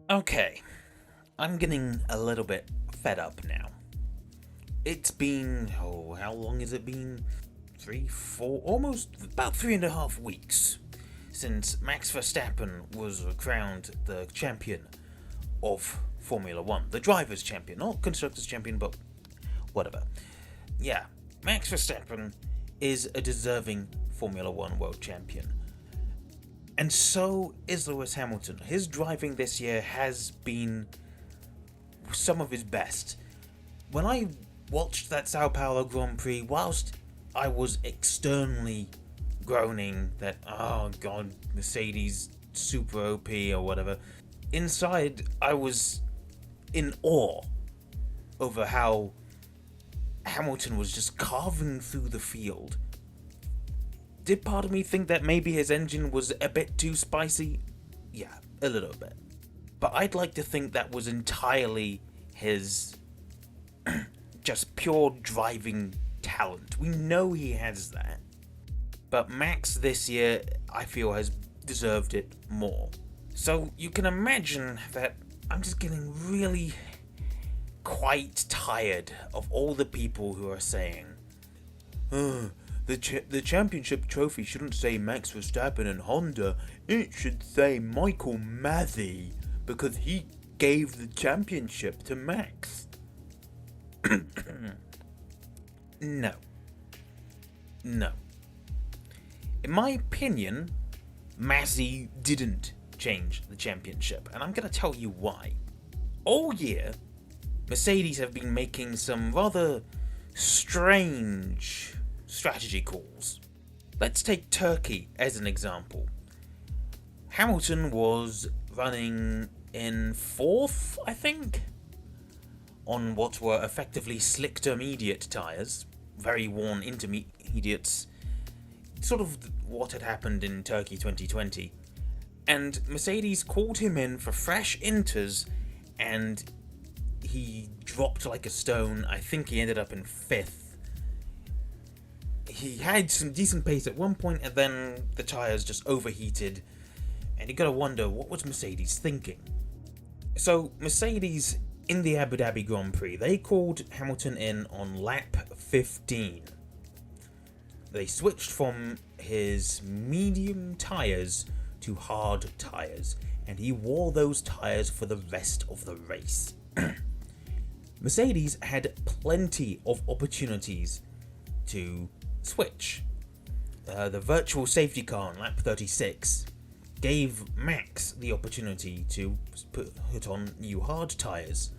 Okay, I'm getting a little bit fed up now. It's been, how long has it been? 3, 4, almost about 3.5 weeks since Max Verstappen was crowned the champion of Formula One. The driver's champion, not constructor's champion, but whatever. Yeah, Max Verstappen is a deserving Formula One world champion. And so is Lewis Hamilton. His driving this year has been some of his best. When I watched that Sao Paulo Grand Prix, whilst I was externally groaning that, oh god, Mercedes super OP or whatever, inside I was in awe over how Hamilton was just carving through the field. Did part of me think that maybe his engine was a bit too spicy? Yeah, a little bit. But I'd like to think that was entirely his just pure driving talent. We know he has that. But Max this year, I feel, has deserved it more. So you can imagine that I'm just getting really quite tired of all the people who are saying, the championship trophy shouldn't say Max Verstappen and Honda, it should say Michael Masi, because he gave the championship to Max. No. No. In my opinion, Masi didn't change the championship, and I'm going to tell you why. All year, Mercedes have been making some rather strange strategy calls. Let's take Turkey as an example. Hamilton was running in 4th, I think, on what were effectively slick intermediate tyres, very worn intermediates, sort of what had happened in Turkey 2020. And Mercedes called him in for fresh inters, and he dropped like a stone. I think he ended up in 5th. He had some decent pace at one point, and then the tyres just overheated, and you gotta wonder, what was Mercedes thinking? So Mercedes, in the Abu Dhabi Grand Prix, they called Hamilton in on lap 15. They switched from his medium tyres to hard tyres, and he wore those tyres for the rest of the race. Mercedes had plenty of opportunities to switch. The virtual safety car on lap 36 gave Max the opportunity to put on new hard tyres.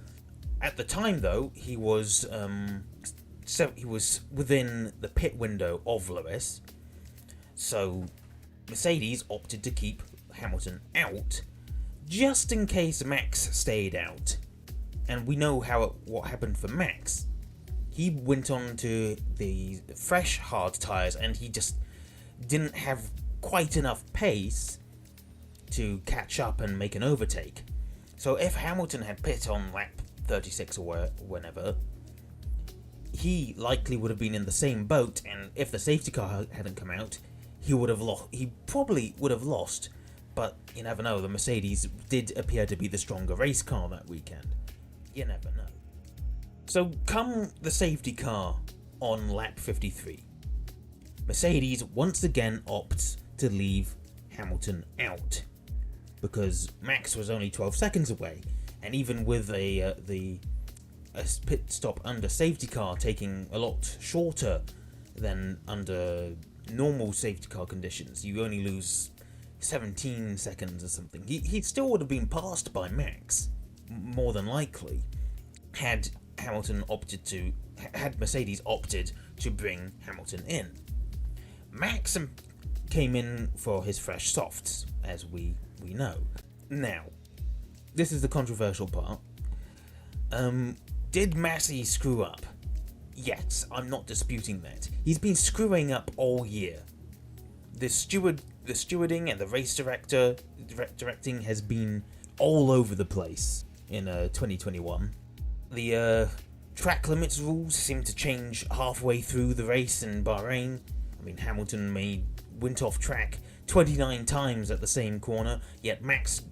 At the time, though, he was within the pit window of Lewis, so Mercedes opted to keep Hamilton out, just in case Max stayed out. And we know what happened for Max. He went on to the fresh hard tyres, and he just didn't have quite enough pace to catch up and make an overtake. So if Hamilton had pit on lap 36 or whenever, he likely would have been in the same boat, and if the safety car hadn't come out, he would have lost. He probably would have lost, but you never know. The Mercedes did appear to be the stronger race car that weekend. You never know. So come the safety car on lap 53. Mercedes once again opts to leave Hamilton out, because Max was only 12 seconds away, and even with a pit stop under safety car taking a lot shorter than under normal safety car conditions, you only lose 17 seconds or something. He still would have been passed by Max, more than likely, had Mercedes opted to bring Hamilton in. Max came in for his fresh softs, as we know. Now, this is the controversial part. Did Masi screw up? Yes, I'm not disputing that. He's been screwing up all year. The stewarding and the race directing has been all over the place in 2021. The track limits rules seem to change halfway through the race in Bahrain. I mean, Hamilton went off track 29 times at the same corner, yet Max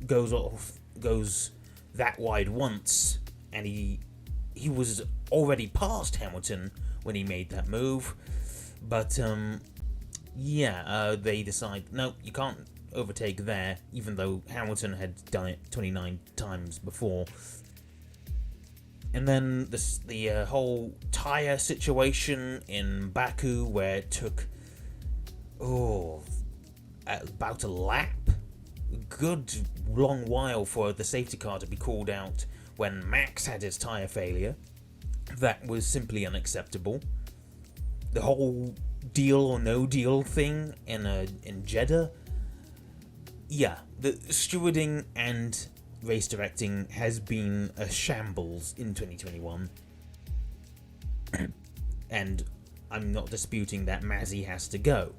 goes off goes that wide once, and he was already past Hamilton when he made that move. But they decide, no, you can't overtake there, even though Hamilton had done it 29 times before. And then the whole tyre situation in Baku, where it took about a lap, good long while for the safety car to be called out when Max had his tyre failure. That was simply unacceptable. The whole deal or no deal thing in Jeddah, the stewarding and race directing has been a shambles in 2021. And I'm not disputing that Mazzy has to go,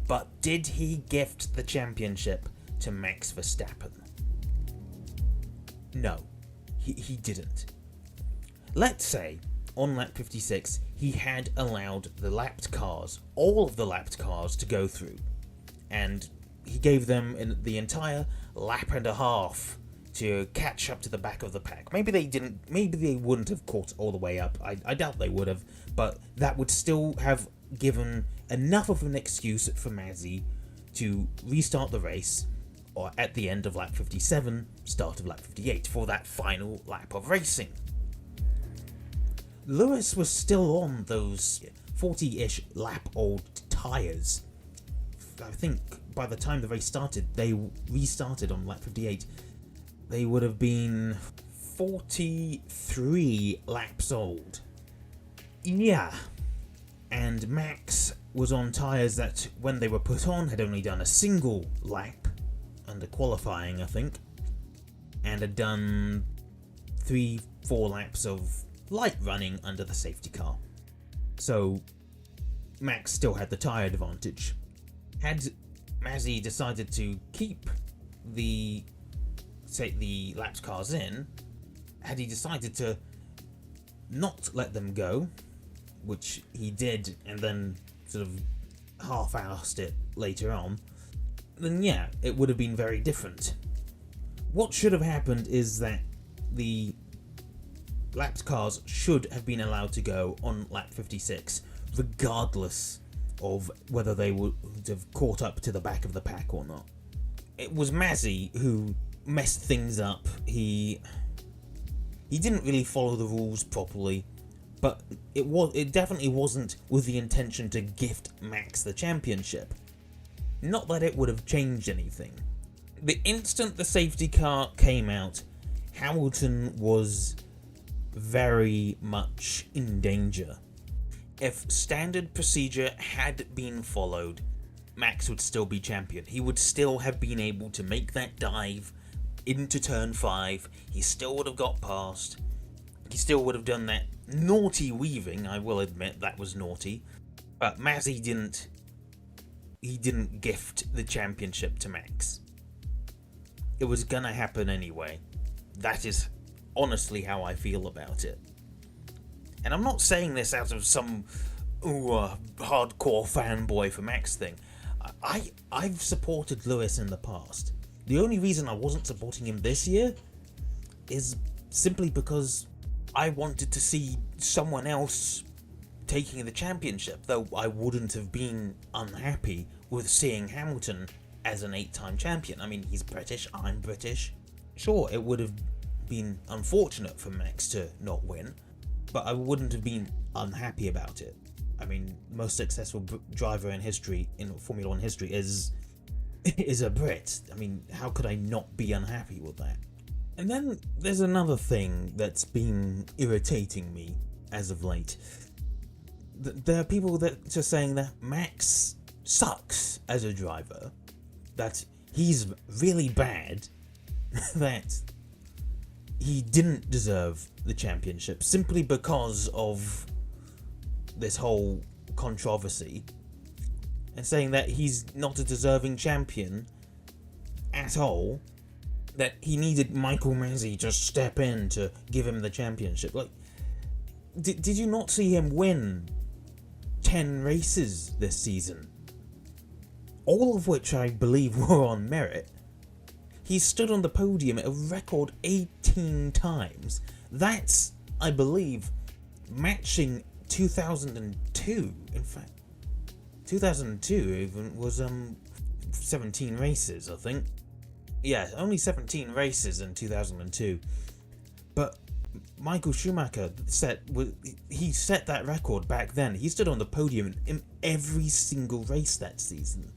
but did he gift the championship to Max Verstappen? No, he didn't. Let's say on lap 56 he had allowed the lapped cars, all of the lapped cars, to go through, and he gave them the entire lap and a half to catch up to the back of the pack. Maybe they wouldn't have caught all the way up. I doubt they would have, but that would still have given enough of an excuse for Mazzy to restart the race, or at the end of lap 57, start of lap 58, for that final lap of racing. Lewis was still on those 40-ish lap old tyres. I think by the time the race started, they restarted on lap 58. They would have been 43 laps old. Yeah. And Max was on tyres that, when they were put on, had only done a single lap under qualifying, I think, and had done 3-4 laps of light running under the safety car. So Max still had the tyre advantage. Had Mazzy decided to keep the lapped cars in, had he decided to not let them go, which he did, and then sort of half-assed it later on, then it would have been very different. What should have happened is that the lapped cars should have been allowed to go on lap 56, regardless of whether they would have caught up to the back of the pack or not. It was Mazzy who messed things up. He didn't really follow the rules properly, but it definitely wasn't with the intention to gift Max the championship. Not that it would have changed anything. The instant the safety car came out, Hamilton was very much in danger. If standard procedure had been followed, Max would still be champion. He would still have been able to make that dive into turn 5. He still would have got past. He still would have done that naughty weaving. I will admit that was naughty. But Mazzy didn't gift the championship to Max. It was gonna happen anyway. That is honestly how I feel about it. And I'm not saying this out of some hardcore fanboy for Max thing. I've supported Lewis in the past. The only reason I wasn't supporting him this year is simply because I wanted to see someone else taking the championship, though I wouldn't have been unhappy with seeing Hamilton as an 8-time champion. I mean, he's British, I'm British. Sure, it would have been unfortunate for Max to not win, but I wouldn't have been unhappy about it. I mean, most successful driver in history, in Formula 1 history, is a Brit. I mean, how could I not be unhappy with that? And then there's another thing that's been irritating me as of late. There are people that are saying that Max sucks as a driver, that he's really bad, that he didn't deserve the championship simply because of this whole controversy, and saying that he's not a deserving champion at all, that he needed Michael Mazzy to step in to give him the championship. Like, did you not see him win 10 races this season? All of which I believe were on merit. He stood on the podium a record 18 times. That's, I believe, matching 2002. In fact, 2002 even was 17 races, I think. Yeah, only 17 races in 2002. But Michael Schumacher set that record back then. He stood on the podium in every single race that season.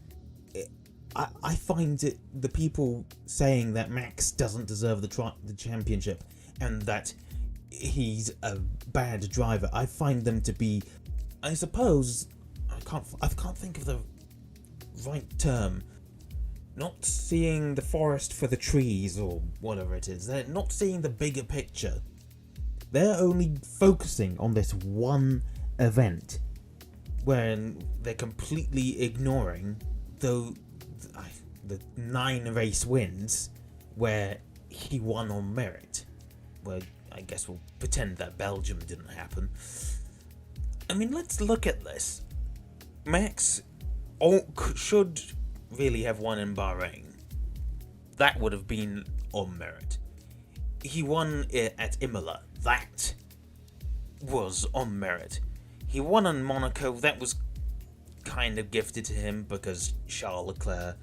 I find it, the people saying that Max doesn't deserve the championship and that he's a bad driver, I find them to be, I suppose, I can't think of the right term. Not seeing the forest for the trees, or whatever it is. They're not seeing the bigger picture. They're only focusing on this one event, when they're completely ignoring the 9 race wins where he won on merit. Well, I guess we'll pretend that Belgium didn't happen. I mean, let's look at this. Max should really have won in Bahrain. That would have been on merit. He won it at Imola. That was on merit. He won in Monaco. That was kind of gifted to him because Charles Leclerc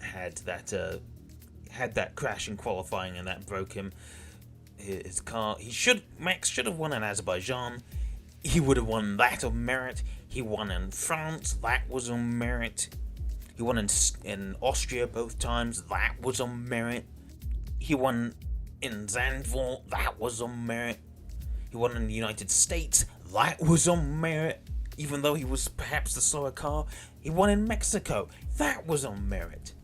had that crash in qualifying and that broke his car. Max should have won in Azerbaijan. He would have won that on merit. He won in France. That was on merit. He won in Austria both times. That was on merit. He won in Zandvoort. That was on merit. He won in the United States. That was on merit. Even though he was perhaps the slower car. He won in Mexico. That was on merit.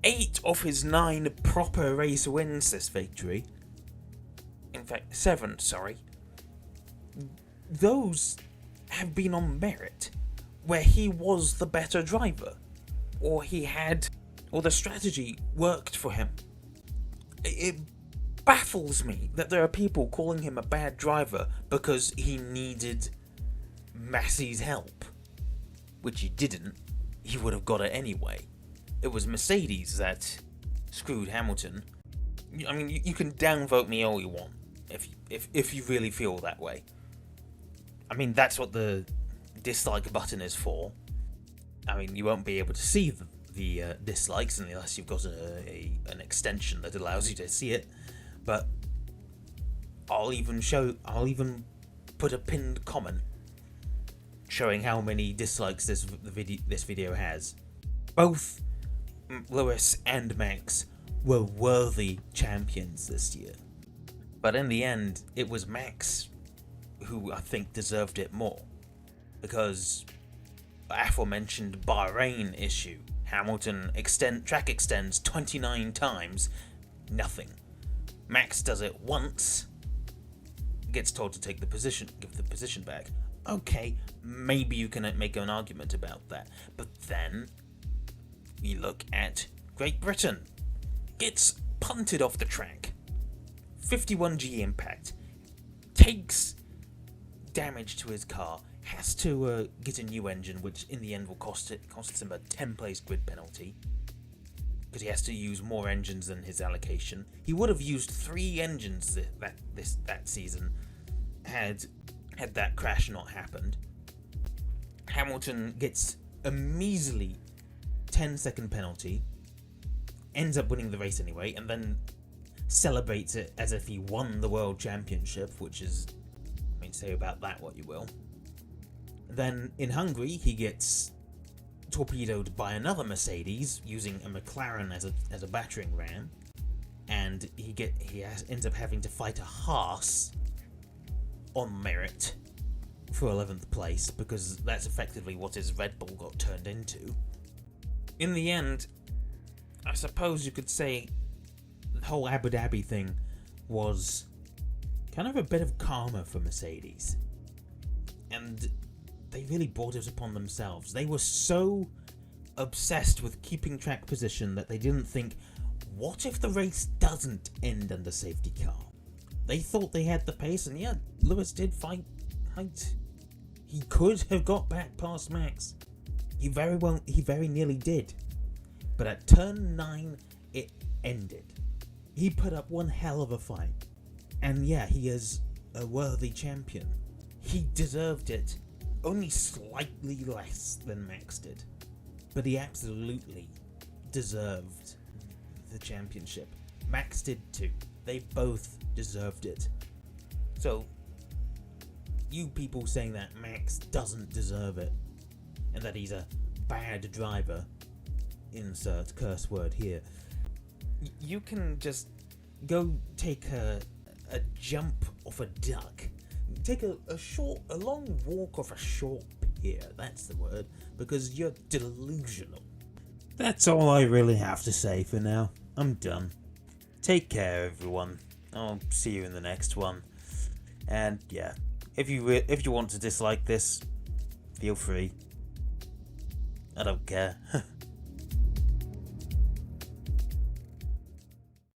8 of his 9 proper race wins this victory. In fact, 7, sorry. Those have been on merit, where he was the better driver. Or the strategy worked for him. It baffles me that there are people calling him a bad driver because he needed Massey's help. Which he didn't. He would have got it anyway. It was Mercedes that screwed Hamilton. I mean, you can downvote me all you want, if you really feel that way. I mean, that's what the dislike button is for. I mean, you won't be able to see the dislikes unless you've got an extension that allows you to see it. But I'll even put a pinned comment showing how many dislikes this video has. Both Lewis and Max were worthy champions this year. But in the end, it was Max who I think deserved it more. Because aforementioned Bahrain issue, Hamilton track extends 29 times, nothing. Max does it once, gets told to give the position back. Okay, maybe you can make an argument about that. But then you look at Great Britain. Gets punted off the track. 51G impact. Takes damage to his car. Has to get a new engine, which in the end will cost him a 10-place grid penalty. Because he has to use more engines than his allocation. He would have used 3 engines that season had that crash not happened. Hamilton gets a measly 10-second penalty, ends up winning the race anyway, and then celebrates it as if he won the World Championship, which is, I mean, say about that what you will. Then in Hungary, he gets torpedoed by another Mercedes using a McLaren as a battering ram, and he ends up having to fight a Haas on merit for 11th place, because that's effectively what his Red Bull got turned into. In the end, I suppose you could say the whole Abu Dhabi thing was kind of a bit of karma for Mercedes. And they really brought it upon themselves. They were so obsessed with keeping track position that they didn't think, what if the race doesn't end under safety car? They thought they had the pace, and yeah, Lewis did fight. He could have got back past Max. He very nearly did. But at turn 9, it ended. He put up one hell of a fight. And yeah, he is a worthy champion. He deserved it. Only slightly less than Max did. But he absolutely deserved the championship. Max did too. They both deserved it. So, you people saying that Max doesn't deserve it, and that he's a bad driver, insert curse word here, you can just go take a jump off a duck. Take a long walk off a short pier, that's the word, because you're delusional. That's all I really have to say for now. I'm done. Take care, everyone. I'll see you in the next one. And yeah, if you want to dislike this, feel free. I don't care.